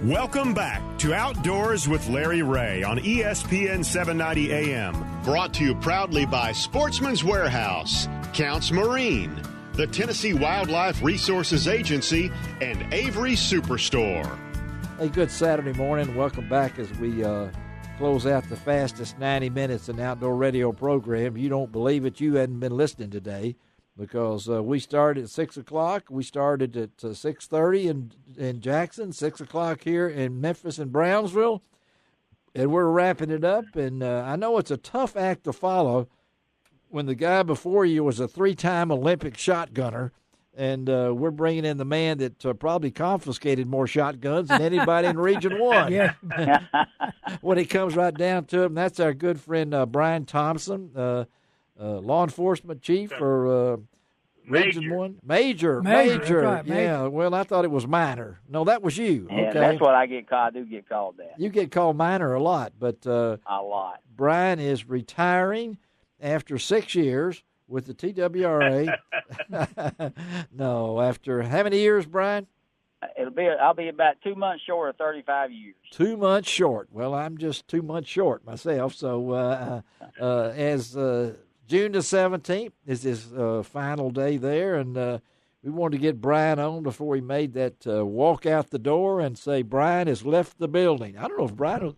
Welcome back to Outdoors with Larry Ray on ESPN 790 AM. Brought to you proudly by Sportsman's Warehouse, Counts Marine, the Tennessee Wildlife Resources Agency, and Avery Superstore. Hey, good Saturday morning. Welcome back as we close out the fastest 90 minutes in the outdoor radio program. You don't believe it, you hadn't been listening today, because we started at 6 o'clock. We started at 6:30 in Jackson, 6 o'clock here in Memphis and Brownsville, and we're wrapping it up. And I know it's a tough act to follow when the guy before you was a 3-time Olympic shotgunner, and we're bringing in the man that probably confiscated more shotguns than anybody in Region 1. Yeah. When it comes right down to it, and that's our good friend Brian Thompson, law enforcement chief for Region 1. Major. That's right, Yeah, well, I thought it was minor. No, that was you. Yeah, okay. that's what I get called. I do get called that. You get called minor a lot, but A lot. Brian is retiring after 6 years with the TWRA. No, after how many years, Brian? I'll be about 2 months short of 35 years. 2 months short. Well, I'm just 2 months short myself. So as June the 17th is his final day there, and we wanted to get Brian on before he made that walk out the door and say Brian has left the building. I don't know if Brian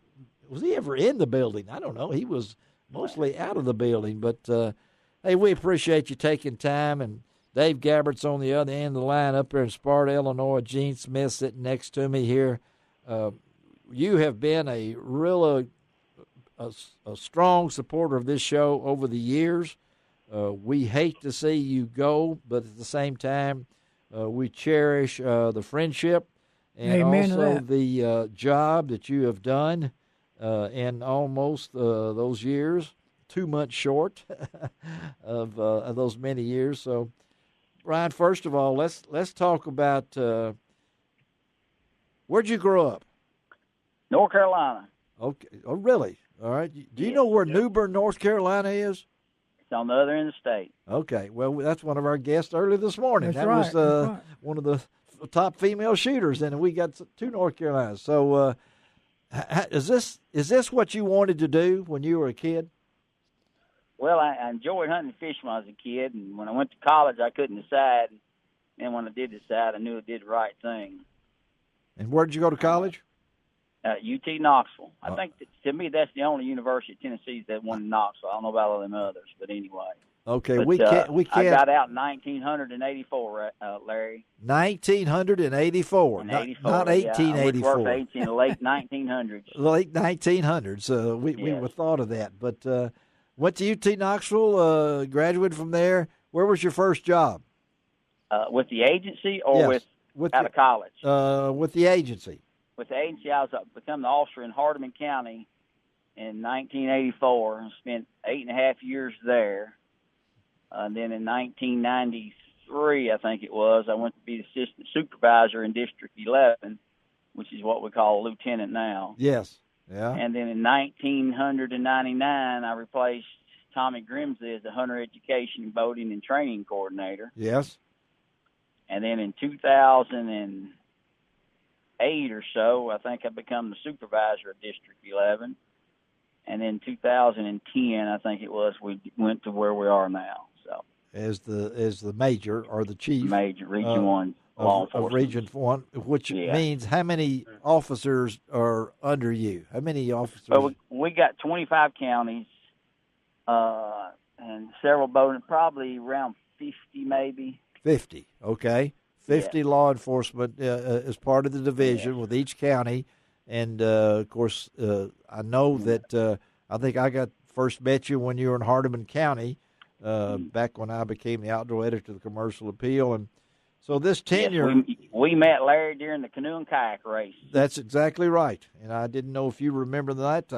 was he ever in the building. I don't know. He was mostly out of the building. But, hey, we appreciate you taking time, and Dave Gabbert's on the other end of the line up there in Sparta, Illinois. Gene Smith sitting next to me here. You have been a real a strong supporter of this show over the years. We hate to see you go, but at the same time, we cherish the friendship and Amen also the job that you have done in almost those years, 2 months short of those many years. So, Brian, first of all, let's talk about where'd you grow up? North Carolina. Okay. Oh, really? All right. Do you know where New Bern, North Carolina is? It's on the other end of the state. Okay. Well, that's one of our guests early this morning. That's that right. was one of the top female shooters, and we got 2 North Carolinas. So, is this what you wanted to do when you were a kid? Well, I enjoyed hunting and fishing when I was a kid, and when I went to college, I couldn't decide. And when I did decide, I knew I did the right thing. And where did you go to college? UT Knoxville. I think to me that's the only university in Tennessee that won in Knoxville. I don't know about all them others, but anyway. Okay, but, we can't. I got out in 1984, Larry. 1984, not 1884. Yeah, in the late 1900s. Late 1900s. We were thought of that, but went to UT Knoxville. Graduated from there. Where was your first job? With the agency or out of college? With the agency. With the agency, I was become the officer in Hardeman County in 1984 and spent 8.5 years there. Then in 1993, I think it was, I went to be the assistant supervisor in District 11, which is what we call a lieutenant now. Yes. Yeah. And then in 1999, I replaced Tommy Grimsley as the hunter education, boating, and training coordinator. Yes. And then in 2008 or so, I think I become the supervisor of District 11. And in 2010, I think it was, we went to where we are now. So as the major or the chief, Region 1 law enforcement of Region 1, which means how many officers are under you? How many officers? Well, we got 25 counties and several boating, probably around 50 maybe. 50, okay. 50 law enforcement as part of the division with each county. And, of course, I know that I think I first met you when you were in Hardeman County back when I became the outdoor editor of the Commercial Appeal. And so this tenure. Yes, we met Larry during the canoe and kayak race. That's exactly right. And I didn't know if you remember that.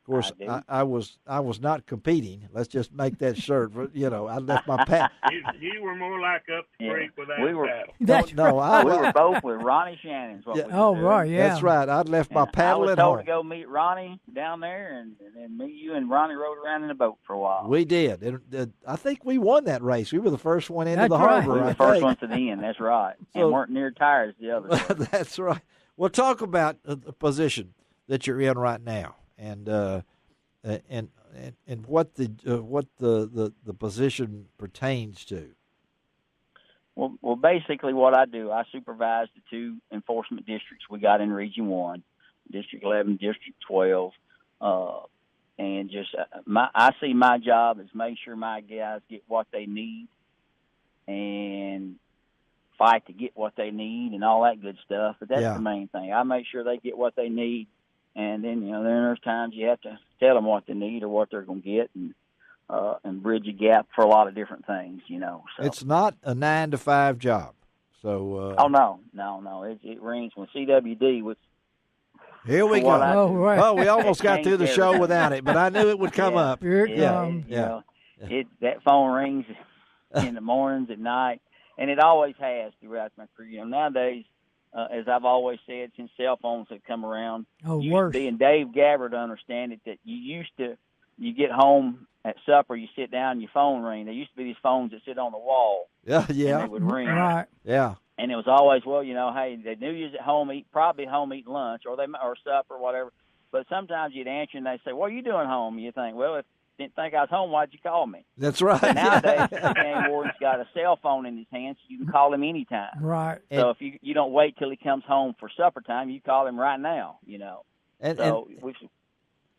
Of course, I was not competing. Let's just make that shirt. You know, I left my paddle. You were more like up the creek without we were, paddle. We were both with Ronnie Shannon's. Right, yeah. That's right. I'd left my paddle at home. I was told to go meet Ronnie down there, and then you and Ronnie rode around in the boat for a while. We did. I think we won that race. We were the first one into the harbor. We were the first one to the end. That's right. And weren't near tired as the others. That's right. Well, talk about the position that you're in right now, and what the position pertains to. Well, basically what I do, I supervise the 2 enforcement districts we got in Region 1, District 11, District 12, and just I see my job as make sure my guys get what they need and fight to get what they need and all that good stuff. But that's the main thing. I make sure they get what they need, and then then there's times you have to tell them what they need or what they're going to get, and bridge a gap for a lot of different things. So. It's not a 9-to-5 job. So. Oh no! It rings when CWD was. Here we go. Right. Oh, we almost got through the show without it, but I knew it would come up. Here it comes. That phone rings in the mornings, at night, and it always has throughout my career. Nowadays, as I've always said, since cell phones have come around, worse. And Dave Gabbard understand it that you get home at supper, you sit down, and your phone ring. There used to be these phones that sit on the wall. Yeah. And they would ring. Right. Yeah. And it was always, hey, they knew you was at home, probably home eating lunch or supper or whatever. But sometimes you'd answer and they'd say, "What are you doing home?" You think, well, if you didn't think I was home, why'd you call me? That's right. But nowadays, the game warden's got a cell phone in his hand, so you can call him anytime. Right. So if you don't wait till he comes home for supper time, you call him right now.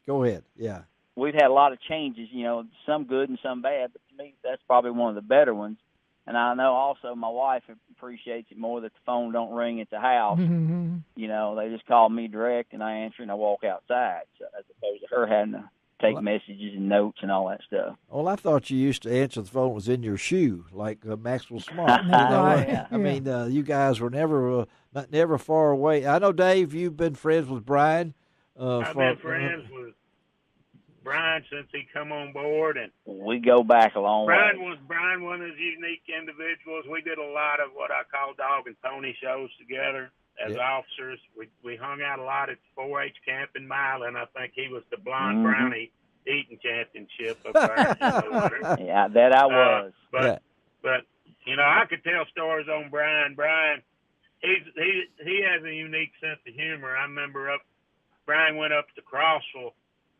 Go ahead. Yeah. We've had a lot of changes, some good and some bad, but to me, that's probably one of the better ones. And I know also my wife appreciates it more that the phone don't ring at the house. Mm-hmm. They just call me direct, and I answer, and I walk outside, so as opposed to her having to take messages and notes and all that stuff. Well, I thought you used to answer the phone was in your shoe, like Maxwell Smart. Right. I mean, you guys were never far away. I know, Dave, you've been friends with Brian. I've been friends with Brian since he come on board, and we go back a long way. Brian one of those unique individuals. We did a lot of what I call dog and pony shows together as officers. We hung out a lot at 4-H camp in Milan. I think he was the blonde brownie eating championship up there. Yeah, that I was. But I could tell stories on Brian. Brian, he has a unique sense of humor. I remember Brian went up to Crossville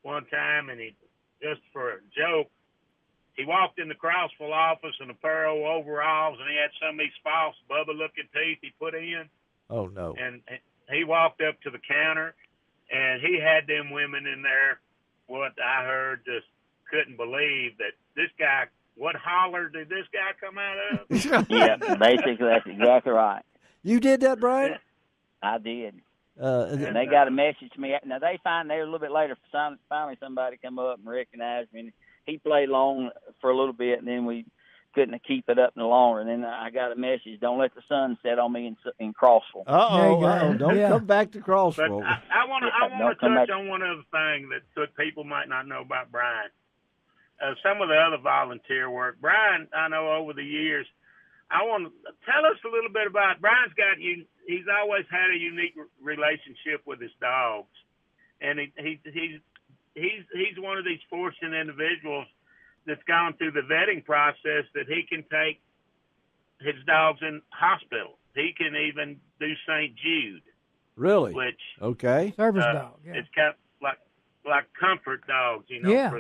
one time, and he, just for a joke, he walked in the Crossville office in a pair of overalls, and he had some of these false Bubba-looking teeth he put in. Oh, no. And he walked up to the counter, and he had them women in there, what I heard, just couldn't believe that this guy, what holler did this guy come out of? Yeah, basically, that's exactly right. You did that, Brian? I did. And they got a message to me. Now, they find there a little bit later, finally somebody come up and recognized me. And he played along for a little bit, and then we couldn't keep it up no longer. And then I got a message, don't let the sun set on me in Crossville. Uh-oh. Don't come back to Crossville. But I want to touch on one other thing that people might not know about Brian. Some of the other volunteer work. Brian, I know over the years, I want to tell us a little bit about Brian's he's always had a unique relationship with his dogs, and he's one of these fortunate individuals that's gone through the vetting process that he can take his dogs in hospital. He can even do St. Jude. Really? Which service dog. Yeah. It's kind of like comfort dogs, Yeah.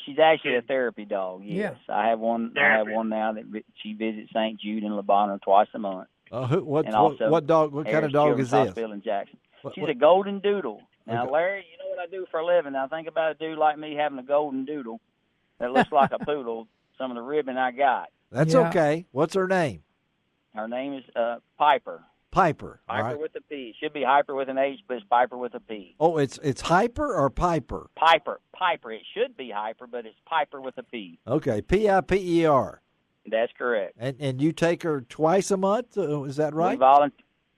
She's actually a therapy dog. Yes, Yeah. I have one. Therapy. I have one now that she visits St. Jude in Lebanon twice a month. What dog? What kind of dog is this? Hospital in Jackson. She's a golden doodle. Now, Larry, you know what I do for a living. Now, think about a dude like me having a golden doodle that looks like a poodle. Some of the ribbon I got. That's okay. What's her name? Her name is Piper. Piper. Piper with a P. It should be Hyper with an H, but it's Piper with a P. Oh, it's Hyper or Piper? Piper. It should be Hyper, but it's Piper with a P. Okay, Piper. That's correct. And you take her twice a month? Is that right?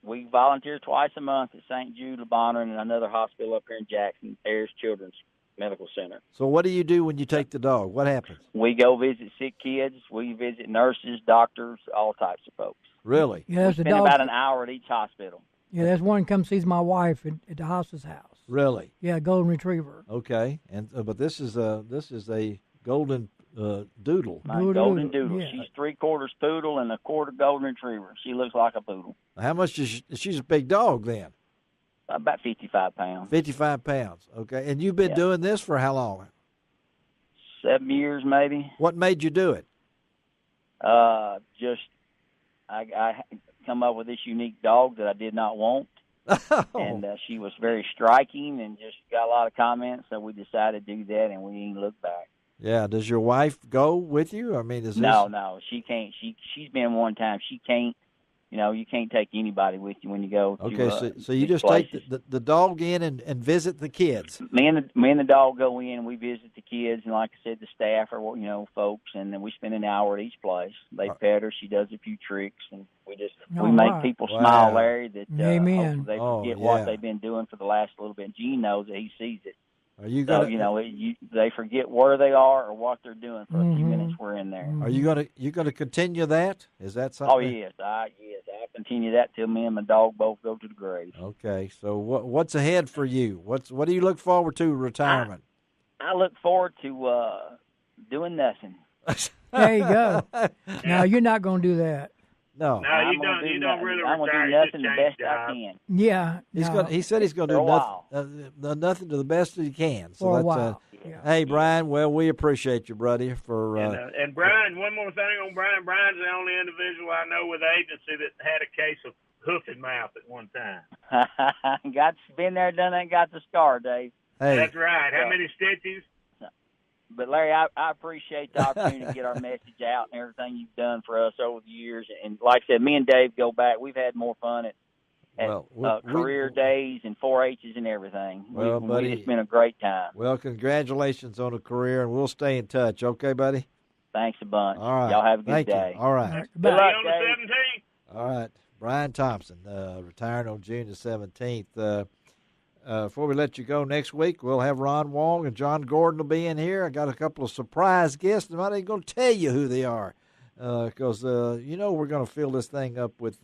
We volunteer twice a month at St. Jude, Lebanon, and another hospital up here in Jackson, Ayers Children's Medical Center. So what do you do when you take the dog? What happens? We go visit sick kids. We visit nurses, doctors, all types of folks. Really? Yeah, we spend about an hour at each hospital. Yeah, there's one comes sees my wife at the hospice house. Really? Yeah, golden retriever. Okay, and but this is a golden Doodle. My golden doodle. Yeah. She's 3/4 poodle and 1/4 golden retriever. She looks like a poodle. How much is she's a big dog then? About 55 pounds. 55 pounds. Okay. And you've been doing this for how long? 7 years, maybe. What made you do it? Just I come up with this unique dog that I did not want. And she was very striking and just got a lot of comments, so we decided to do that, and we didn't look back. Yeah. Does your wife go with you? I mean, No, she can't. She's been one time. She can't. You can't take anybody with you when you go. Okay, so you just places. Take the dog in and visit the kids. Me and the dog go in and we visit the kids, and like I said, the staff or folks, and then we spend an hour at each place. They pet her. She does a few tricks, and we make people smile, Larry. That Amen. They forget what they've been doing for the last little bit. Gene knows that he sees it. Are you gonna, they forget where they are or what they're doing for a few minutes we're in there. Are you gonna continue that? Is that something? Oh yes, I continue that till me and my dog both go to the grave. Okay, so what's ahead for you? What do you look forward to retirement? I look forward to doing nothing. There you go. Now you're not going to do that. No, you don't really retire. I'm going to do nothing the best I can. Yeah. He said he's going to do nothing to the best he can. So for a while. Hey, Brian, well, we appreciate you, buddy. And Brian, one more thing on Brian. Brian's the only individual I know with agency that had a case of hoofing mouth at one time. Been there, done that, got the scar, Dave. Hey. That's right. How many stitches? But, Larry, I appreciate the opportunity to get our message out and everything you've done for us over the years. And like I said, me and Dave go back. We've had more fun at career days and 4-H's and everything. Well, buddy, it's been a great time. Well, congratulations on a career, and we'll stay in touch. Okay, buddy? Thanks a bunch. All right. Y'all have a good Thank day. You. All right. Good luck, on the 17th. All right. Brian Thompson, retiring on June the 17th. Before we let you go next week, we'll have Ron Wong and John Gordon will be in here. I got a couple of surprise guests. I'm not even going to tell you who they are because, we're going to fill this thing up with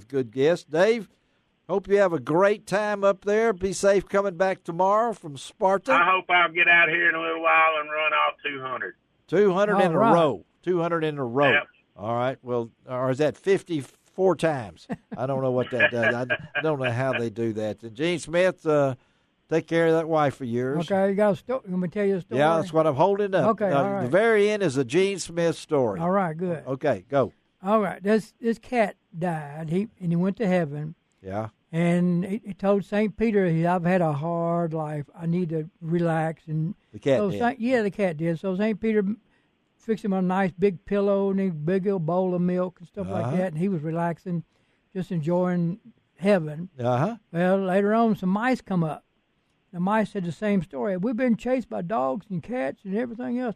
good guests. Dave, hope you have a great time up there. Be safe coming back tomorrow from Sparta. I hope I'll get out here in a little while and run off 200. 200 in a row. 200 in a row. Yep. All right. Well, or is that 54 times? I don't know what that does. I don't know how they do that. And Gene Smith, take care of that wife of yours. Okay, you got a story. Let me tell you a story. Yeah, that's what I'm holding up. Okay, all right. The very end is a Gene Smith story. All right, good. Okay, go. All right, this cat died. He went to heaven. Yeah. And he told St. Peter, I've had a hard life. I need to relax. And the cat did. The cat did. So St. Peter fixed him a nice big pillow and a big old bowl of milk and stuff like that. And he was relaxing, just enjoying heaven. Uh-huh. Well, later on, some mice come up. The mice said the same story. We've been chased by dogs and cats and everything else.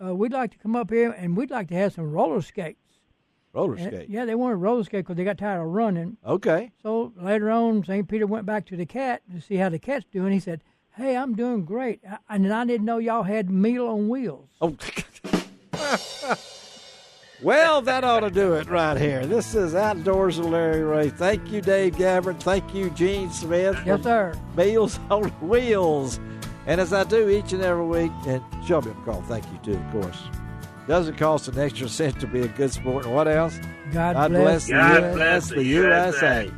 We'd like to come up here, and we'd like to have some roller skates. Roller skates? Yeah, they wanted roller skates because they got tired of running. Okay. So later on, St. Peter went back to the cat to see how the cat's doing. He said, hey, I'm doing great. And I didn't know y'all had meal on wheels. Oh, well, that ought to do it right here. This is Outdoors with Larry Ray. Thank you, Dave Gabbard. Thank you, Gene Smith. Yes, sir. Meals on Wheels. And as I do each and every week, and Shelby McCall, thank you too, of course. Doesn't cost an extra cent to be a good sport. And what else? God bless the USA.